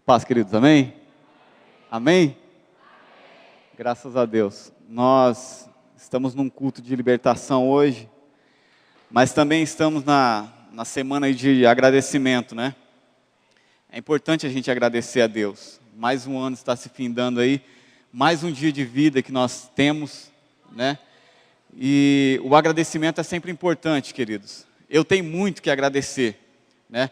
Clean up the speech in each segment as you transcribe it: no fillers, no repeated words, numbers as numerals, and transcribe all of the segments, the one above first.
Paz, queridos, amém? Amém? Graças a Deus. Nós estamos num culto de libertação hoje, mas também estamos na semana aí de agradecimento, né? É importante a gente agradecer a Deus. Mais um ano está se findando aí, mais um dia de vida que nós temos, né? E o agradecimento é sempre importante, queridos. Eu tenho muito que agradecer, né?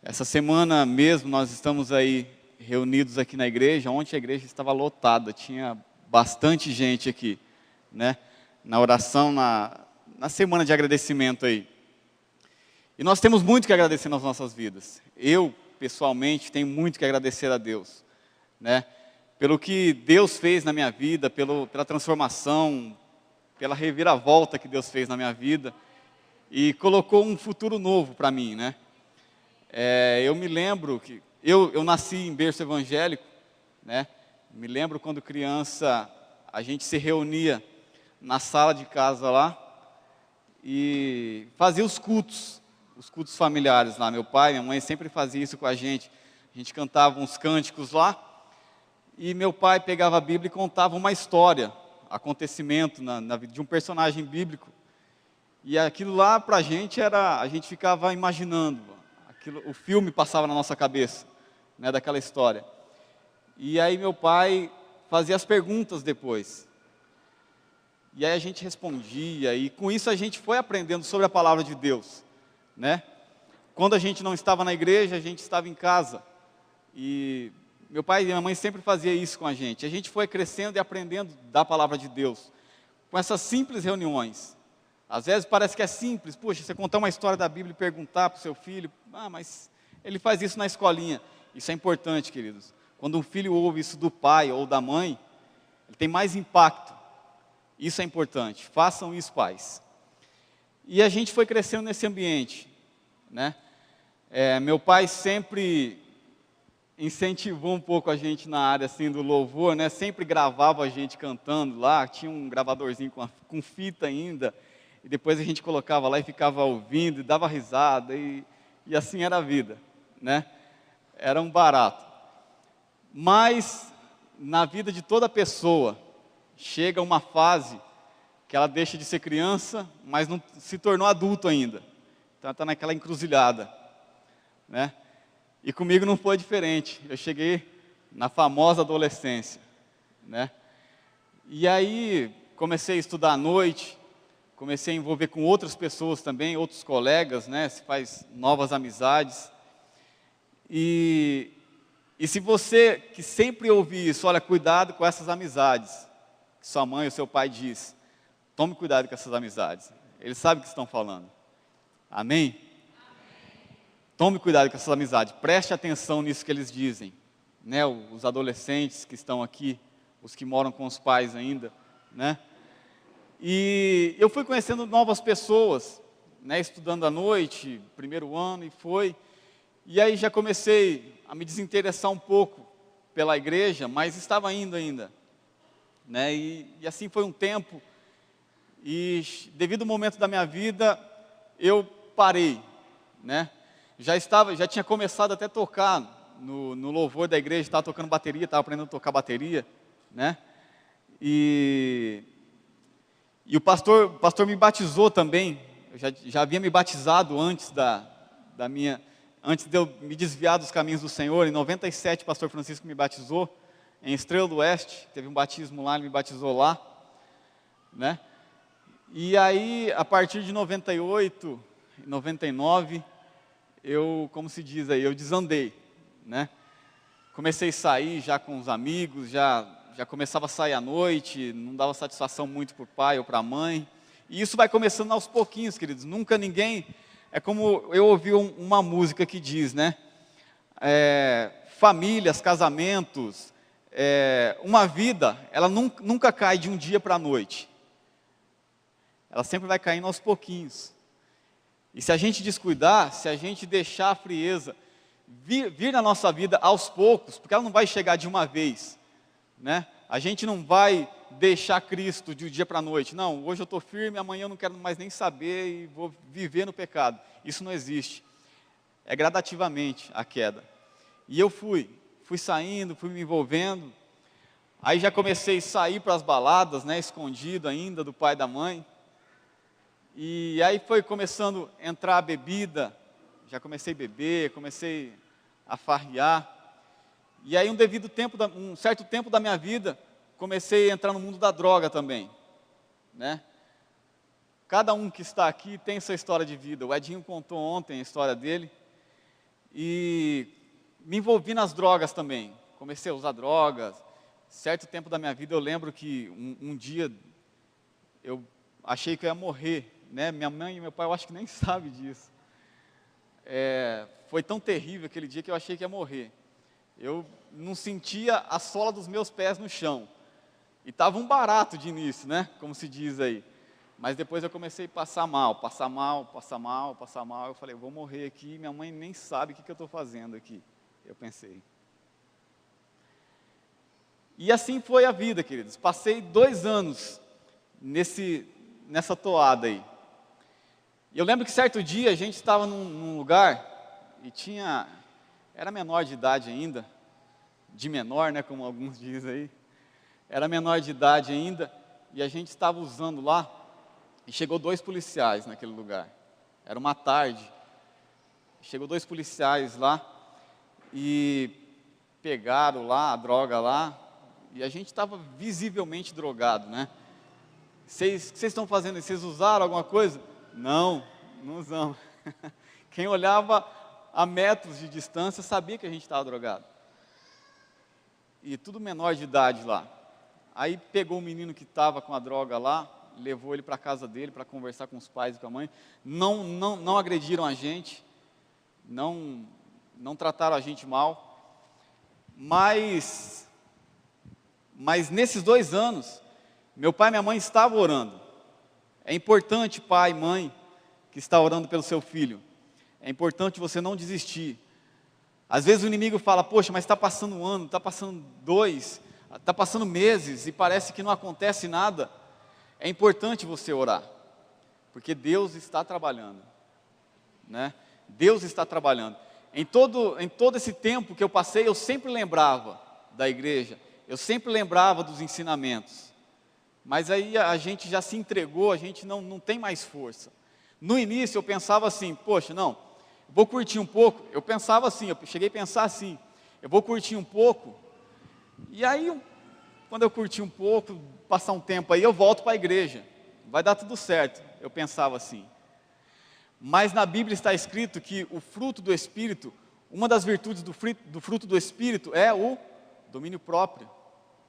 Essa semana mesmo nós estamos aí reunidos aqui na igreja. Ontem a igreja estava lotada, tinha bastante gente aqui, né? Na oração, na semana de agradecimento aí. E nós temos muito que agradecer nas nossas vidas. Eu, pessoalmente, tenho muito que agradecer a Deus, né? Pelo que Deus fez na minha vida, pela transformação, pela reviravolta que Deus fez na minha vida e colocou um futuro novo para mim, né? Eu me lembro que eu nasci em berço evangélico, né? Me lembro quando criança a gente se reunia na sala de casa lá e fazia os cultos familiares lá. Meu pai, minha mãe sempre fazia isso com a gente cantava uns cânticos lá e meu pai pegava a Bíblia e contava uma história, acontecimento na vida de um personagem bíblico. E aquilo lá para a gente ficava imaginando, o filme passava na nossa cabeça, né, daquela história. E aí meu pai fazia as perguntas depois. E aí a gente respondia, e com isso a gente foi aprendendo sobre a palavra de Deus, né? Quando a gente não estava na igreja, a gente estava em casa. E meu pai e minha mãe sempre faziam isso com a gente. A gente foi crescendo e aprendendo da palavra de Deus, com essas simples reuniões. Às vezes parece que é simples, poxa, você contar uma história da Bíblia e perguntar para o seu filho, mas ele faz isso na escolinha. Isso é importante, queridos. Quando um filho ouve isso do pai ou da mãe, ele tem mais impacto. Isso é importante, façam isso, pais. E a gente foi crescendo nesse ambiente, né? Meu pai sempre incentivou um pouco a gente na área assim, do louvor, né? Sempre gravava a gente cantando lá, tinha um gravadorzinho com fita ainda, e depois a gente colocava lá e ficava ouvindo, e dava risada, e assim era a vida, né? Era um barato. Mas, na vida de toda pessoa, chega uma fase que ela deixa de ser criança, mas não se tornou adulto ainda. Então, ela está naquela encruzilhada, né? E comigo não foi diferente. Eu cheguei na famosa adolescência, né? E aí, comecei a estudar à noite, comecei a envolver com outras pessoas também, outros colegas, né? Se faz novas amizades. E se você que sempre ouve isso, olha, cuidado com essas amizades, que sua mãe ou seu pai diz, tome cuidado com essas amizades. Eles sabem o que estão falando. Amém? Tome cuidado com essas amizades, preste atenção nisso que eles dizem, né? Os adolescentes que estão aqui, os que moram com os pais ainda, né? E eu fui conhecendo novas pessoas, né? Estudando à noite, primeiro ano, e aí já comecei a me desinteressar um pouco pela igreja, mas estava indo ainda, né? E assim foi um tempo, e devido ao momento da minha vida, eu parei, né? Já tinha começado até a tocar no louvor da igreja, estava tocando bateria, estava aprendendo a tocar bateria, né? E o pastor me batizou também. Eu já havia me batizado antes antes de eu me desviar dos caminhos do Senhor. Em 97, o pastor Francisco me batizou em Estrela do Oeste, teve um batismo lá, ele me batizou lá, né? E aí, a partir de 98, 99, como se diz aí, eu desandei, né? Comecei a sair já com os amigos, já começava a sair à noite, não dava satisfação muito para o pai ou para a mãe. E isso vai começando aos pouquinhos, queridos. Nunca ninguém... É como eu ouvi uma música que diz, né? Famílias, casamentos, uma vida, ela nunca cai de um dia para a noite. Ela sempre vai caindo aos pouquinhos. E se a gente descuidar, se a gente deixar a frieza vir na nossa vida aos poucos, porque ela não vai chegar de uma vez, né? A gente não vai deixar Cristo de um dia para a noite. Não, hoje eu estou firme, amanhã eu não quero mais nem saber e vou viver no pecado. Isso não existe. É gradativamente a queda. E eu fui fui saindo, fui me envolvendo. Aí já comecei a sair para as baladas, né, escondido ainda do pai e da mãe. E aí foi começando a entrar a bebida, já comecei a beber, comecei a farrear. E aí um certo tempo da minha vida, comecei a entrar no mundo da droga também, né? Cada um que está aqui tem sua história de vida. O Edinho contou ontem a história dele. E me envolvi nas drogas também. Comecei a usar drogas. Certo tempo da minha vida eu lembro que um dia eu achei que eu ia morrer, né? Minha mãe e meu pai eu acho que nem sabem disso. Foi tão terrível aquele dia que eu achei que ia morrer. Eu não sentia a sola dos meus pés no chão. E estava um barato de início, né? Como se diz aí. Mas depois eu comecei a passar mal, passar mal, passar mal, passar mal. Eu falei, eu vou morrer aqui, minha mãe nem sabe o que eu estou fazendo aqui. Eu pensei. E assim foi a vida, queridos. Passei 2 anos nessa toada aí. E eu lembro que certo dia a gente estava num lugar e era menor de idade ainda, de menor, né, como alguns dizem aí. Era menor de idade ainda e a gente estava usando lá. E chegou 2 policiais naquele lugar. Era uma tarde. Chegou 2 policiais lá e pegaram lá a droga lá. E a gente estava visivelmente drogado, né? O que vocês estão fazendo? Vocês usaram alguma coisa? Não, não usamos. Quem olhava a metros de distância sabia que a gente estava drogado. E tudo menor de idade lá. Aí pegou o menino que estava com a droga lá, levou ele para a casa dele para conversar com os pais e com a mãe. Não agrediram a gente, não trataram a gente mal. Mas nesses 2 anos, meu pai e minha mãe estavam orando. É importante, pai e mãe, que está orando pelo seu filho. É importante você não desistir. Às vezes o inimigo fala, poxa, mas está passando 1 ano, está passando 2, está passando meses e parece que não acontece nada. É importante você orar, porque Deus está trabalhando, né? Deus está trabalhando. Em todo esse tempo que eu passei, eu sempre lembrava da igreja, eu sempre lembrava dos ensinamentos, mas aí a gente já se entregou, a gente não tem mais força. No início eu pensava assim, poxa, não, vou curtir um pouco, eu pensava assim, eu cheguei a pensar assim, eu vou curtir um pouco, e aí quando eu curti um pouco, passar um tempo aí, eu volto para a igreja, vai dar tudo certo, eu pensava assim. Mas na Bíblia está escrito que o fruto do Espírito, uma das virtudes do fruto do Espírito é o domínio próprio.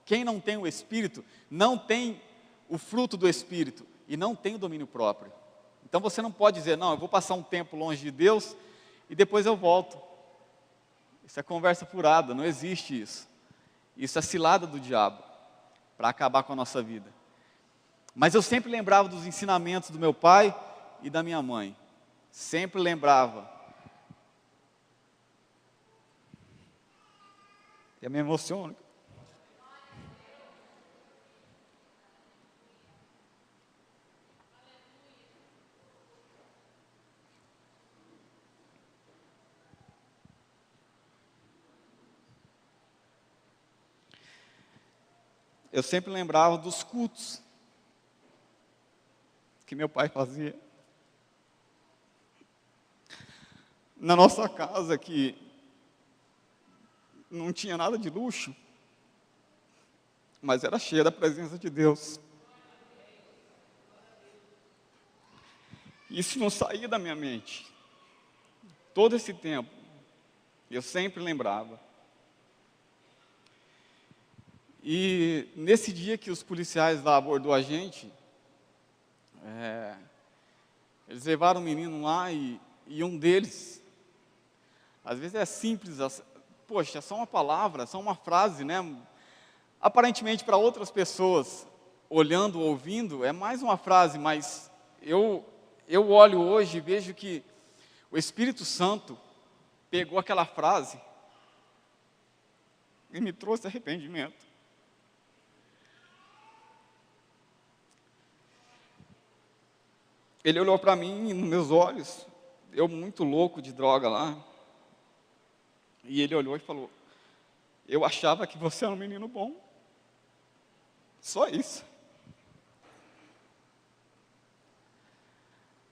Quem não tem o Espírito, não tem o fruto do Espírito e não tem o domínio próprio. Então você não pode dizer, não, eu vou passar um tempo longe de Deus e depois eu volto. Isso é conversa furada, não existe isso. Isso é cilada do diabo, para acabar com a nossa vida. Mas eu sempre lembrava dos ensinamentos do meu pai e da minha mãe. Sempre lembrava. E eu me emociono. Eu sempre lembrava dos cultos que meu pai fazia. Na nossa casa, que não tinha nada de luxo, mas era cheia da presença de Deus. Isso não saía da minha mente. Todo esse tempo, eu sempre lembrava. E nesse dia que os policiais lá abordou a gente, eles levaram um menino lá e um deles, às vezes é simples, poxa, é só uma palavra, só uma frase, né? Aparentemente para outras pessoas, olhando, ouvindo, é mais uma frase, mas eu olho hoje e vejo que o Espírito Santo pegou aquela frase e me trouxe arrependimento. Ele olhou para mim, nos meus olhos, eu muito louco de droga lá, e ele olhou e falou, eu achava que você era um menino bom. Só isso.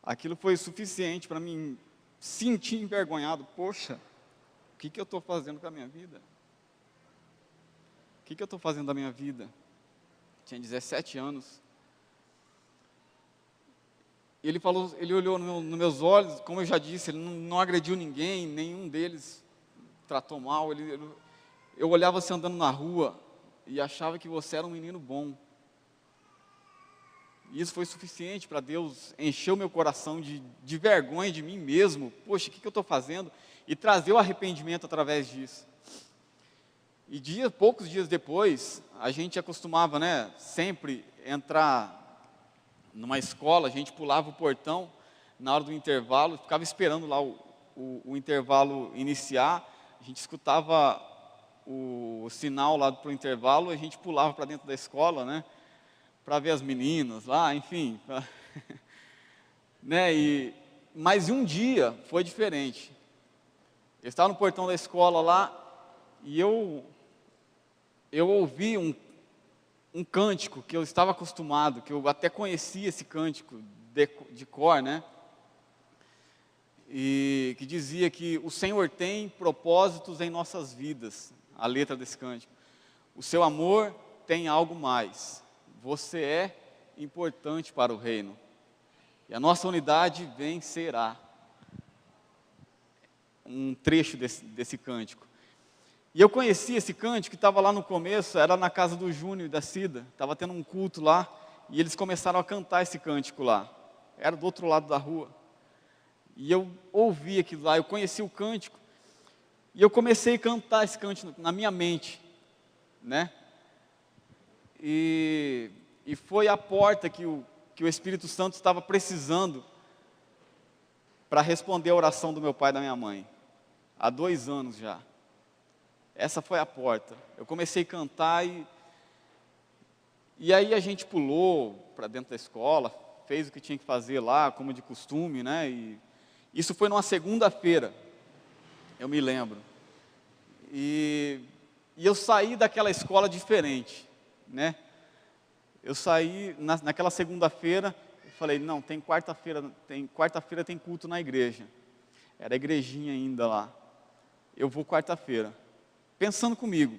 Aquilo foi suficiente para mim sentir envergonhado. Poxa, o que eu estou fazendo com a minha vida? O que eu estou fazendo da minha vida? Tinha 17 anos. Ele falou, ele olhou nos meus olhos, como eu já disse, ele não agrediu ninguém, nenhum deles tratou mal. Eu olhava você andando na rua e achava que você era um menino bom. E isso foi suficiente para Deus encher o meu coração de vergonha de mim mesmo. Poxa, o que eu estou fazendo? E trazer o arrependimento através disso. E poucos dias depois, a gente acostumava, né, sempre entrar numa escola, a gente pulava o portão na hora do intervalo, ficava esperando lá o intervalo iniciar, a gente escutava o sinal lá para o intervalo, a gente pulava para dentro da escola, né, para ver as meninas lá, enfim. Né, mas um dia foi diferente. Eu estava no portão da escola lá, e eu ouvi um cântico que eu estava acostumado, que eu até conhecia esse cântico de cor, né? E que dizia que o Senhor tem propósitos em nossas vidas, a letra desse cântico. O seu amor tem algo mais. Você é importante para o reino. E a nossa unidade vencerá. Um trecho desse cântico. E eu conheci esse cântico, que estava lá no começo, era na casa do Júnior e da Cida, estava tendo um culto lá, e eles começaram a cantar esse cântico lá, era do outro lado da rua, e eu ouvi aquilo lá, eu conheci o cântico, e eu comecei a cantar esse cântico na minha mente, né, e foi a porta que o Espírito Santo estava precisando, para responder a oração do meu pai e da minha mãe, há 2 anos já. Essa foi a porta. Eu comecei a cantar e aí a gente pulou para dentro da escola, fez o que tinha que fazer lá, como de costume, né? E isso foi numa segunda-feira, eu me lembro. E eu saí daquela escola diferente, né? Eu saí naquela segunda-feira, eu falei, não, quarta-feira tem culto na igreja. Era a igrejinha ainda lá. Eu vou quarta-feira. Pensando comigo.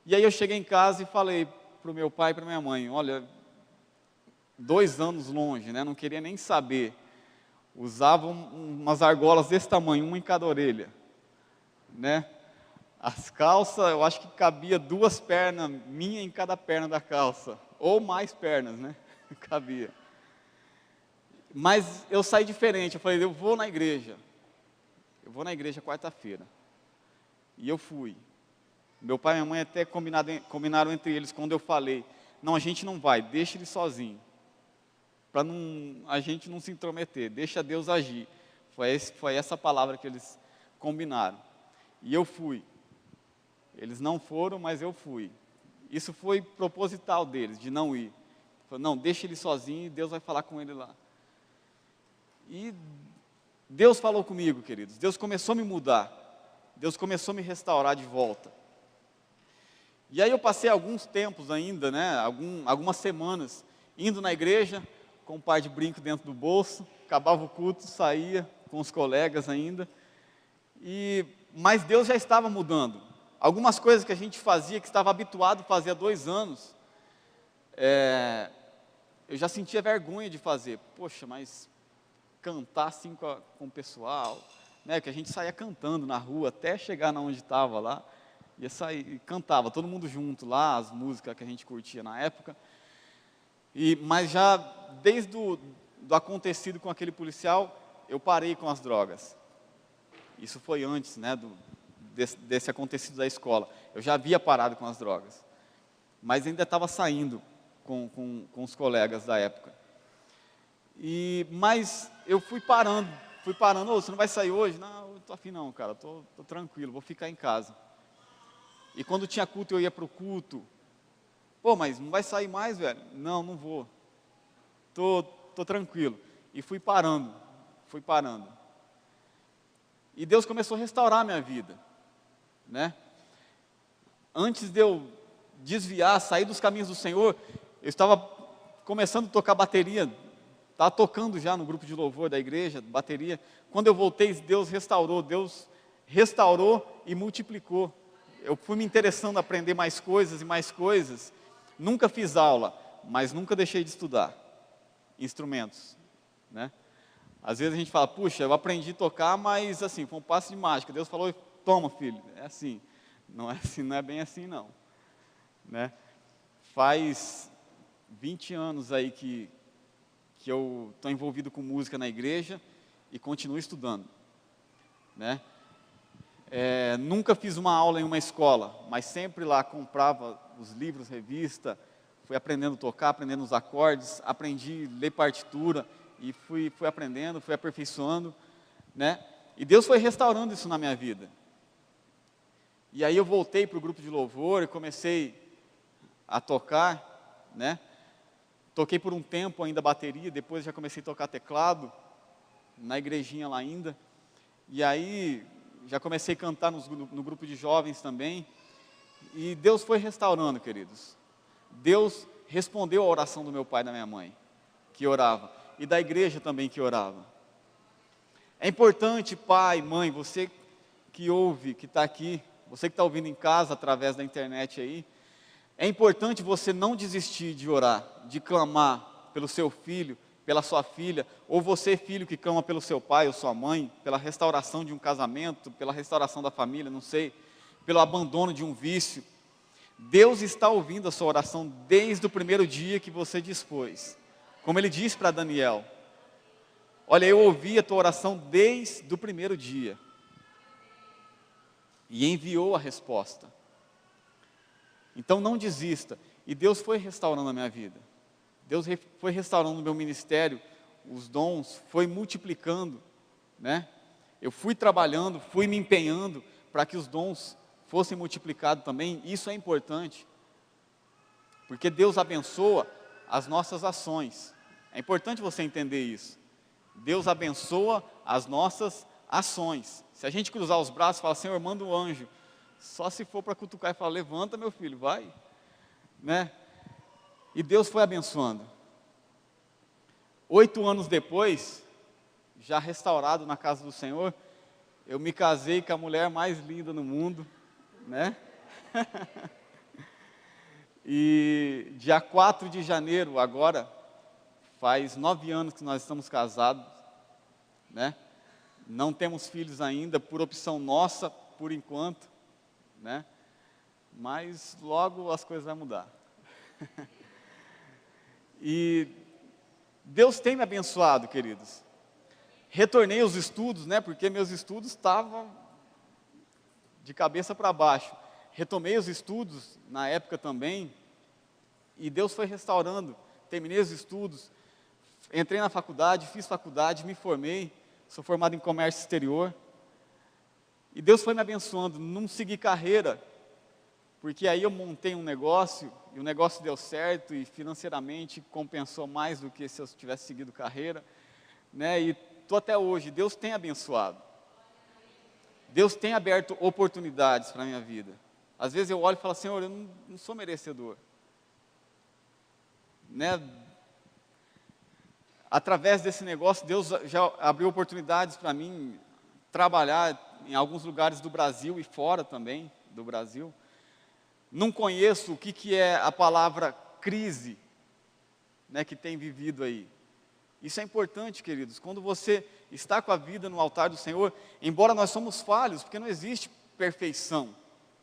E aí eu cheguei em casa e falei para o meu pai e para minha mãe, olha, 2 anos longe, né, não queria nem saber. Usavam umas argolas desse tamanho, uma em cada orelha. Né? As calças, eu acho que cabia 2 pernas minha em cada perna da calça. Ou mais pernas, né? Cabia. Mas eu saí diferente, eu falei, eu vou na igreja. Eu vou na igreja quarta-feira. E eu fui. Meu pai e minha mãe até combinaram entre eles quando eu falei, não, a gente não vai, deixa ele sozinho, para a gente não se intrometer, deixa Deus agir. Foi essa palavra que eles combinaram. E eu fui. Eles não foram, mas eu fui. Isso foi proposital deles, de não ir. Falei, não, deixa ele sozinho e Deus vai falar com ele lá. E Deus falou comigo, queridos. Deus começou a me mudar. Deus começou a me restaurar de volta. E aí eu passei alguns tempos ainda, né, algumas semanas, indo na igreja, com um par de brinco dentro do bolso, acabava o culto, saía com os colegas ainda. Mas Deus já estava mudando. Algumas coisas que a gente fazia, que estava habituado a fazer há 2 anos, eu já sentia vergonha de fazer. Poxa, mas cantar assim com o pessoal, né, que a gente saía cantando na rua até chegar na onde estava lá, ia sair e cantava, todo mundo junto lá, as músicas que a gente curtia na época. Mas já desde do acontecido com aquele policial, eu parei com as drogas. Isso foi antes, né, desse acontecido da escola. Eu já havia parado com as drogas, mas ainda estava saindo com os colegas da época. Mas eu fui parando, ô, você não vai sair hoje? Não, eu estou afim não, cara, estou tranquilo, vou ficar em casa. E quando tinha culto, eu ia para o culto. Pô, mas não vai sair mais, velho? Não, não vou. Estou tranquilo. E fui parando. E Deus começou a restaurar a minha vida, né? antes de eu desviar, sair dos caminhos do Senhor, eu estava começando a tocar bateria, estava tocando já no grupo de louvor da igreja, bateria. Quando eu voltei, Deus restaurou e multiplicou. Eu fui me interessando a aprender mais coisas e mais coisas. Nunca fiz aula, mas nunca deixei de estudar instrumentos, né? Às vezes a gente fala, puxa, eu aprendi a tocar, mas assim, foi um passe de mágica. Deus falou, toma filho, é assim. Não é assim, não é bem assim não, né? Faz 20 anos aí que eu estou envolvido com música na igreja e continuo estudando, né? Nunca fiz uma aula em uma escola, mas sempre lá comprava os livros, revista, fui aprendendo a tocar, aprendendo os acordes, aprendi a ler partitura e fui aprendendo, fui aperfeiçoando, né? E Deus foi restaurando isso na minha vida. E aí eu voltei para o grupo de louvor e comecei a tocar, né? Toquei por um tempo ainda bateria, depois já comecei a tocar teclado, na igrejinha lá ainda. E aí já comecei a cantar no grupo de jovens também. E Deus foi restaurando, queridos. Deus respondeu a oração do meu pai e da minha mãe, que orava. E da igreja também que orava. É importante, pai, mãe, você que ouve, que está aqui, você que está ouvindo em casa, através da internet aí, é importante você não desistir de orar, de clamar pelo seu filho, pela sua filha, ou você, filho, que clama pelo seu pai ou sua mãe, pela restauração de um casamento, pela restauração da família, não sei, pelo abandono de um vício. Deus está ouvindo a sua oração desde o primeiro dia que você dispôs. Como ele disse para Daniel, olha, eu ouvi a tua oração desde o primeiro dia. E enviou a resposta. Então não desista. E Deus foi restaurando a minha vida. Deus foi restaurando o meu ministério, os dons, foi multiplicando, né? Eu fui trabalhando, fui me empenhando para que os dons fossem multiplicados também. Isso é importante, porque Deus abençoa as nossas ações. É importante você entender isso. Deus abençoa as nossas ações. Se a gente cruzar os braços e falar, Senhor, manda um anjo, só se for para cutucar e falar, levanta meu filho, vai, né? E Deus foi abençoando. 8 anos depois, já restaurado na casa do Senhor, eu me casei com a mulher mais linda no mundo, né? E dia 4 de janeiro, agora, faz 9 anos que nós estamos casados, né? Não temos filhos ainda, por opção nossa, por enquanto, né? Mas logo as coisas vão mudar. E Deus tem me abençoado, queridos. Retornei aos estudos, né? Porque meus estudos estavam de cabeça para baixo. Retomei os estudos na época também, e Deus foi restaurando. Terminei os estudos, entrei na faculdade, fiz faculdade, me formei, sou formado em comércio exterior. E Deus foi me abençoando, não segui carreira, porque aí eu montei um negócio, e o negócio deu certo, e financeiramente compensou mais do que se eu tivesse seguido carreira, né? E estou até hoje. Deus tem abençoado. Deus tem aberto oportunidades para a minha vida. Às vezes eu olho e falo, Senhor, eu não sou merecedor, né? Através desse negócio, Deus já abriu oportunidades para mim trabalhar em alguns lugares do Brasil e fora também do Brasil. Não conheço o que é a palavra crise, né, que tem vivido aí. Isso é importante, queridos. Quando você está com a vida no altar do Senhor, embora nós somos falhos, porque não existe perfeição.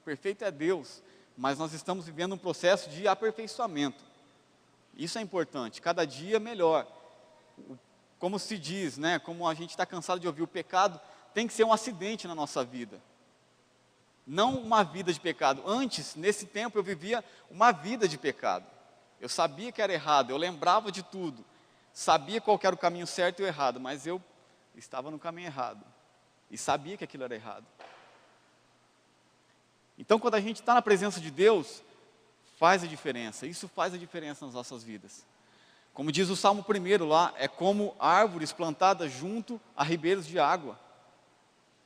Perfeito é Deus, mas nós estamos vivendo um processo de aperfeiçoamento. Isso é importante, cada dia melhor. Como se diz, né, como a gente está cansado de ouvir, o pecado tem que ser um acidente na nossa vida. Não uma vida de pecado. Antes, nesse tempo, eu vivia uma vida de pecado. Eu sabia que era errado, eu lembrava de tudo. Sabia qual era o caminho certo e o errado, mas eu estava no caminho errado. E sabia que aquilo era errado. Então, quando a gente está na presença de Deus, faz a diferença. Isso faz a diferença nas nossas vidas. Como diz o Salmo 1 lá, é como árvores plantadas junto a ribeiros de água.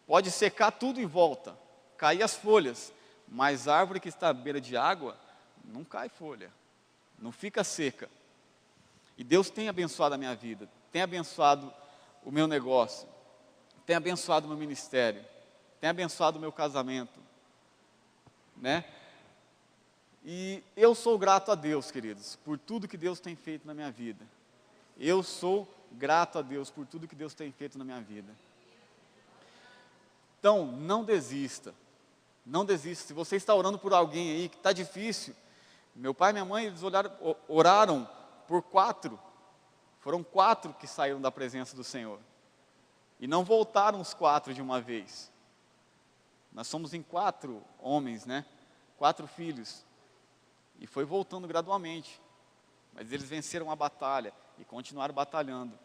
Pode secar tudo em volta, cair as folhas, mas a árvore que está à beira de água, não cai folha, não fica seca. E Deus tem abençoado a minha vida, tem abençoado o meu negócio, tem abençoado o meu ministério, tem abençoado o meu casamento, né? E eu sou grato a Deus, queridos, por tudo que Deus tem feito na minha vida. Eu sou grato a Deus por tudo que Deus tem feito na minha vida. Então, não desista. Não desista. Se você está orando por alguém aí que está difícil, meu pai e minha mãe, eles oraram por 4. Foram 4 que saíram da presença do Senhor. E não voltaram os 4 de uma vez. Nós somos em 4 homens, né? 4 filhos. E foi voltando gradualmente. Mas eles venceram a batalha e continuaram batalhando.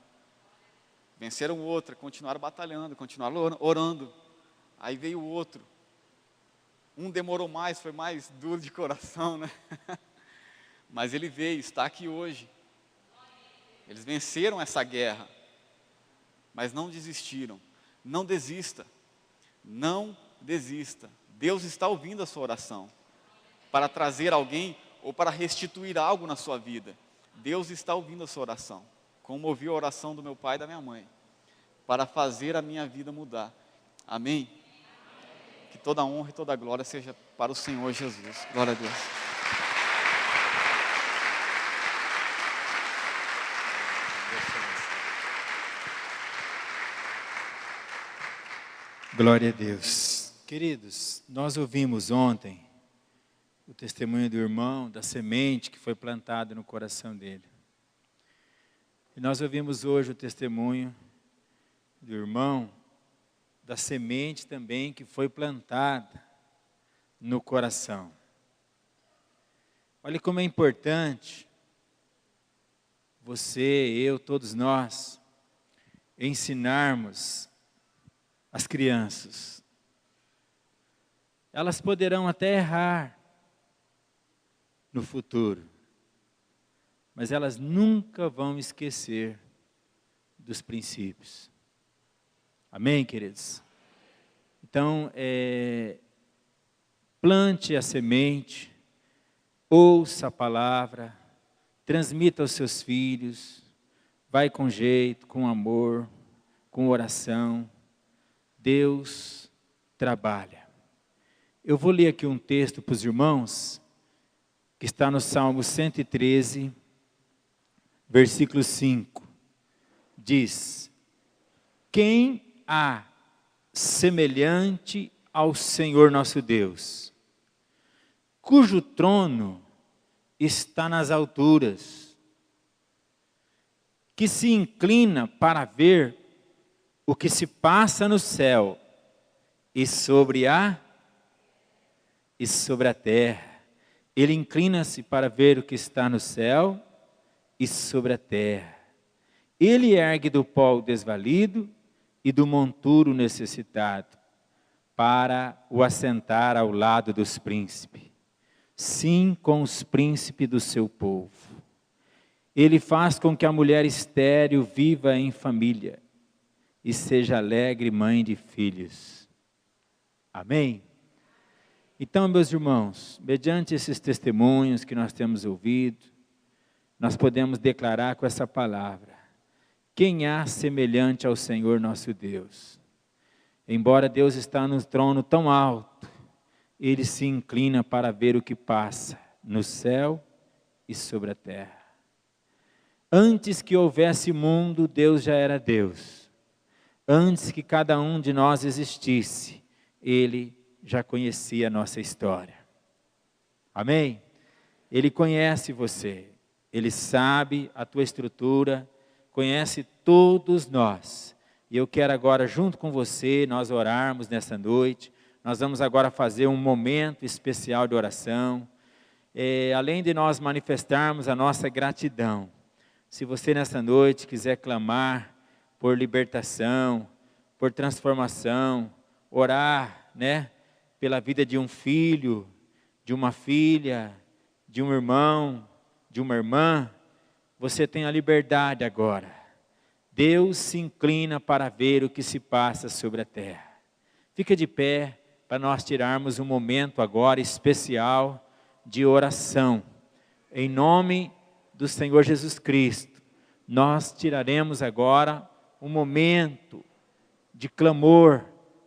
Venceram outra, continuaram batalhando, continuaram orando. Aí veio o outro. Um demorou mais, foi mais duro de coração, né? Mas ele veio, está aqui hoje. Eles venceram essa guerra. Mas não desistiram. Não desista. Não desista. Deus está ouvindo a sua oração. Para trazer alguém ou para restituir algo na sua vida. Deus está ouvindo a sua oração. Como ouviu a oração do meu pai e da minha mãe. Para fazer a minha vida mudar. Amém? Que toda honra e toda glória seja para o Senhor Jesus. Glória a Deus. Glória a Deus. Queridos, nós ouvimos ontem o testemunho do irmão, da semente que foi plantada no coração dele. E nós ouvimos hoje o testemunho do irmão, da semente também que foi plantada no coração. Olha como é importante você, eu, todos nós, ensinarmos as crianças. Elas poderão até errar no futuro, mas elas nunca vão esquecer dos princípios. Amém, queridos? Então, plante a semente, ouça a palavra, transmita aos seus filhos, vai com jeito, com amor, com oração. Deus trabalha. Eu vou ler aqui um texto para os irmãos, que está no Salmo 113, versículo 5. Diz: quem há semelhante ao Senhor nosso Deus, cujo trono está nas alturas, que se inclina para ver o que se passa no céu e sobre a terra. Ele inclina-se para ver o que está no céu e sobre a terra. Ele ergue do pó o desvalido e do monturo necessitado, para o assentar ao lado dos príncipes. Sim, com os príncipes do seu povo. Ele faz com que a mulher estéril viva em família e seja alegre mãe de filhos. Amém? Então, meus irmãos, mediante esses testemunhos que nós temos ouvido, nós podemos declarar com essa palavra: quem há semelhante ao Senhor nosso Deus? Embora Deus está no trono tão alto, Ele se inclina para ver o que passa no céu e sobre a terra. Antes que houvesse mundo, Deus já era Deus. Antes que cada um de nós existisse, Ele já conhecia a nossa história. Amém? Ele conhece você, Ele sabe a tua estrutura, conhece todos nós. E eu quero agora, junto com você, nós orarmos nessa noite. Nós vamos agora fazer um momento especial de oração. Além de nós manifestarmos a nossa gratidão, se você nessa noite quiser clamar por libertação, por transformação, orar, né, pela vida de um filho, de uma filha, de um irmão, de uma irmã, você tem a liberdade agora. Deus se inclina para ver o que se passa sobre a terra. Fica de pé, para nós tirarmos um momento agora especial de oração. Em nome do Senhor Jesus Cristo, nós tiraremos agora um momento de clamor,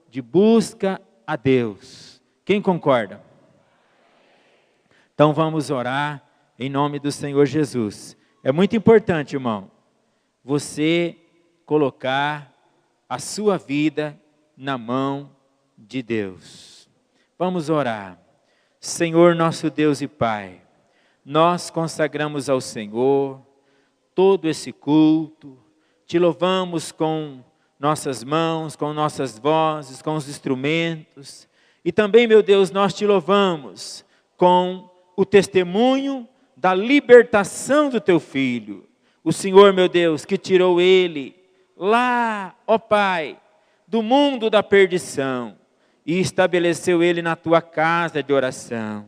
de busca a Deus. Quem concorda? Então vamos orar em nome do Senhor Jesus. É muito importante, irmão, você colocar a sua vida na mão de Deus. Vamos orar. Senhor nosso Deus e Pai, nós consagramos ao Senhor todo esse culto, te louvamos com nossas mãos, com nossas vozes, com os instrumentos, e também, meu Deus, nós te louvamos com o testemunho da libertação do teu Filho. O Senhor, meu Deus, que tirou ele lá, ó Pai, do mundo da perdição, e estabeleceu ele na tua casa de oração,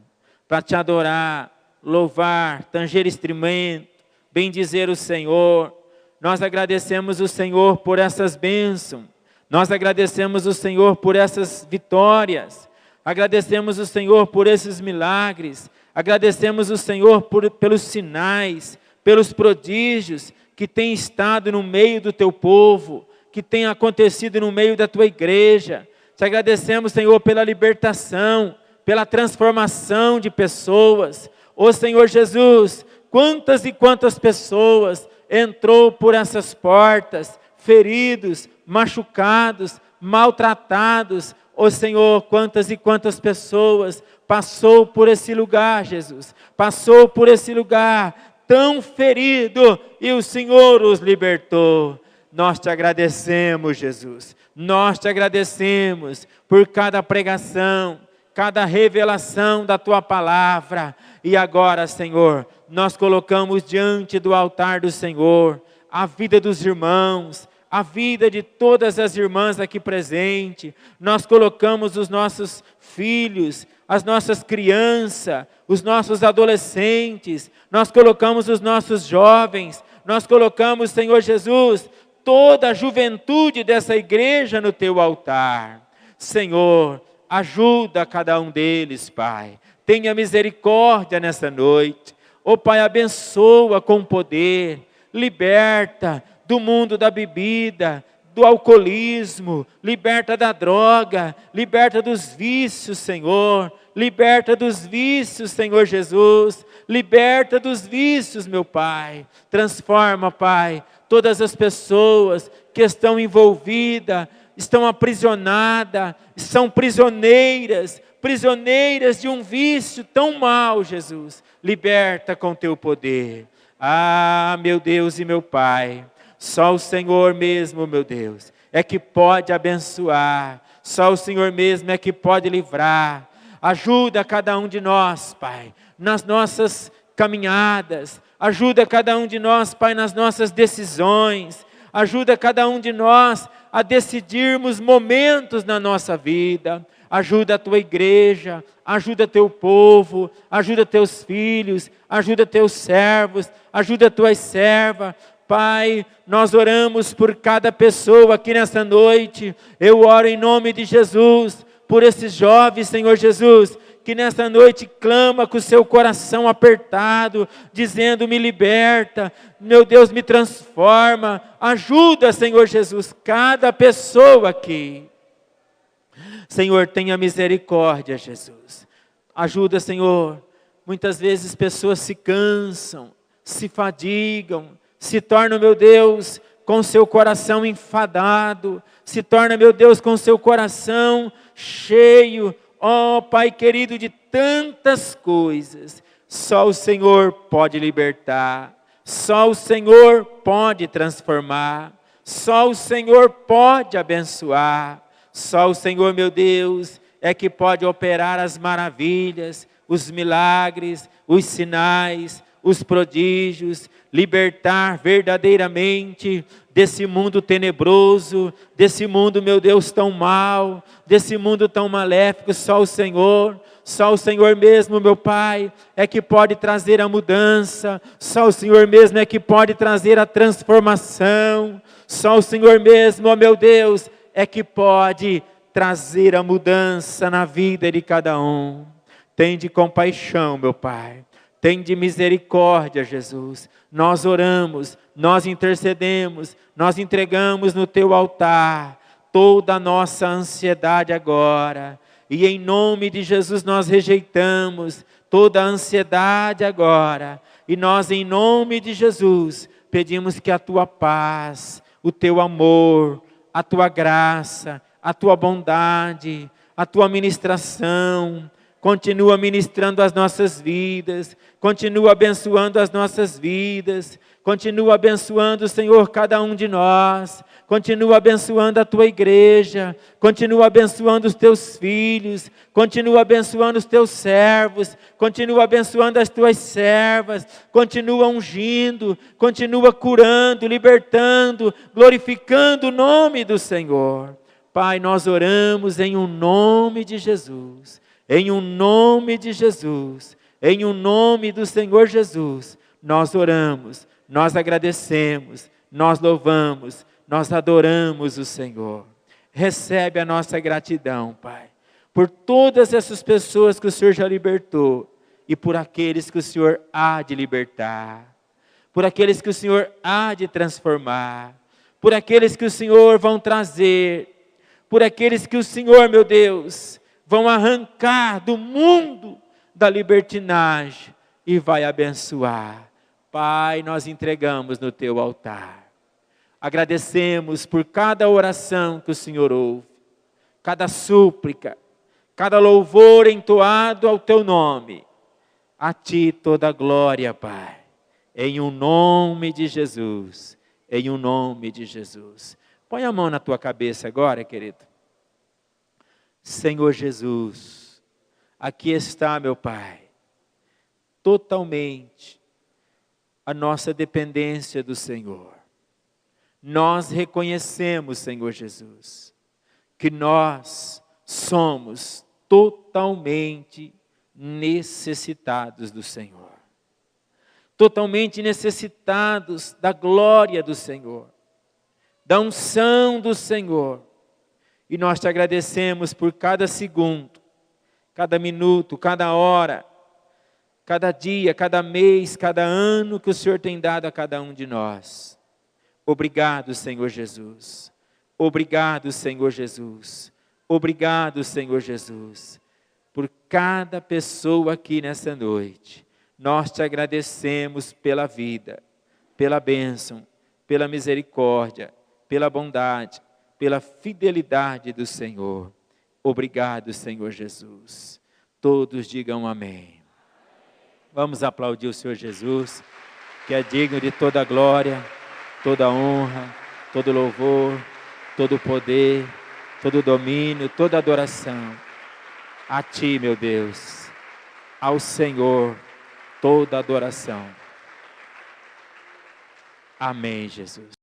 para te adorar, louvar, tanger instrumento, bendizer o Senhor. Nós agradecemos o Senhor por essas bênçãos, nós agradecemos o Senhor por essas vitórias, agradecemos o Senhor por esses milagres, agradecemos o Senhor pelos sinais, pelos prodígios que têm estado no meio do teu povo, que têm acontecido no meio da tua igreja. Te agradecemos, Senhor, pela libertação, pela transformação de pessoas. Ó Senhor Jesus, quantas e quantas pessoas entrou por essas portas, feridos, machucados, maltratados. Ó Senhor, quantas e quantas pessoas passou por esse lugar, Jesus, passou por esse lugar tão ferido, e o Senhor os libertou. Nós te agradecemos, Jesus, nós te agradecemos por cada pregação, cada revelação da tua palavra. E agora, Senhor, nós colocamos diante do altar do Senhor a vida dos irmãos, a vida de todas as irmãs aqui presentes. Nós colocamos os nossos filhos, as nossas crianças, os nossos adolescentes, nós colocamos os nossos jovens, nós colocamos, Senhor Jesus, toda a juventude dessa igreja no teu altar. Senhor, ajuda cada um deles, Pai. Tenha misericórdia nessa noite. Ó Pai, abençoa com poder, liberta do mundo da bebida, do alcoolismo, liberta da droga, liberta dos vícios, Senhor, liberta dos vícios, Senhor Jesus, liberta dos vícios, meu Pai. Transforma, Pai, todas as pessoas que estão envolvidas, estão aprisionadas, são prisioneiras de um vício tão mau, Jesus. Liberta com teu poder. Ah, meu Deus e meu Pai, só o Senhor mesmo, meu Deus, é que pode abençoar, só o Senhor mesmo é que pode livrar. Ajuda cada um de nós, Pai, nas nossas caminhadas, ajuda cada um de nós, Pai, nas nossas decisões, ajuda cada um de nós a decidirmos momentos na nossa vida. Ajuda a tua igreja, ajuda teu povo, ajuda teus filhos, ajuda teus servos, ajuda tuas servas. Pai, nós oramos por cada pessoa aqui nessa noite. Eu oro em nome de Jesus, por esses jovens, Senhor Jesus, que nessa noite clama com o seu coração apertado, dizendo: me liberta, meu Deus, me transforma. Ajuda, Senhor Jesus, cada pessoa aqui. Senhor, tenha misericórdia, Jesus. Ajuda, Senhor. Muitas vezes pessoas se cansam, se fadigam, se tornam, meu Deus, com seu coração enfadado, se torna, meu Deus, com seu coração cheio, ó Pai querido, de tantas coisas. Só o Senhor pode libertar, só o Senhor pode transformar, só o Senhor pode abençoar. Só o Senhor, meu Deus, é que pode operar as maravilhas, os milagres, os sinais, os prodígios, libertar verdadeiramente desse mundo tenebroso, desse mundo, meu Deus, tão mau, desse mundo tão maléfico. Só o Senhor mesmo, meu Pai, é que pode trazer a mudança, só o Senhor mesmo é que pode trazer a transformação, só o Senhor mesmo, ó meu Deus, é que pode trazer a mudança na vida de cada um. Tende compaixão, meu Pai. Tende misericórdia, Jesus. Nós oramos, nós intercedemos, nós entregamos no Teu altar toda a nossa ansiedade agora. E em nome de Jesus nós rejeitamos toda a ansiedade agora. E nós, em nome de Jesus, pedimos que a Tua paz, o Teu amor, a Tua graça, a Tua bondade, a Tua ministração, continua ministrando as nossas vidas, continua abençoando as nossas vidas, continua abençoando, Senhor, cada um de nós, continua abençoando a Tua igreja, continua abençoando os Teus filhos, continua abençoando os Teus servos, continua abençoando as Tuas servas, continua ungindo, continua curando, libertando, glorificando o nome do Senhor. Pai, nós oramos em um nome de Jesus, em um nome de Jesus, em um nome do Senhor Jesus, nós oramos, nós agradecemos, nós louvamos, nós adoramos o Senhor. Recebe a nossa gratidão, Pai, por todas essas pessoas que o Senhor já libertou e por aqueles que o Senhor há de libertar, por aqueles que o Senhor há de transformar, por aqueles que o Senhor vão trazer, por aqueles que o Senhor, meu Deus, vão arrancar do mundo da libertinagem e vai abençoar. Pai, nós entregamos no Teu altar. Agradecemos por cada oração que o Senhor ouve, cada súplica, cada louvor entoado ao Teu nome. A Ti toda a glória, Pai, em um nome de Jesus, em um nome de Jesus. Põe a mão na tua cabeça agora, querido. Senhor Jesus, aqui está, meu Pai, totalmente a nossa dependência do Senhor. Nós reconhecemos, Senhor Jesus, que nós somos totalmente necessitados do Senhor. Totalmente necessitados da glória do Senhor, da unção do Senhor. E nós Te agradecemos por cada segundo, cada minuto, cada hora, cada dia, cada mês, cada ano que o Senhor tem dado a cada um de nós. Obrigado, Senhor Jesus. Obrigado, Senhor Jesus. Obrigado, Senhor Jesus, por cada pessoa aqui nessa noite. Nós Te agradecemos pela vida, pela bênção, pela misericórdia, pela bondade, pela fidelidade do Senhor. Obrigado, Senhor Jesus. Todos digam amém. Vamos aplaudir o Senhor Jesus, que é digno de toda glória, toda honra, todo louvor, todo poder, todo domínio, toda adoração. A Ti, meu Deus, ao Senhor, toda adoração. Amém, Jesus.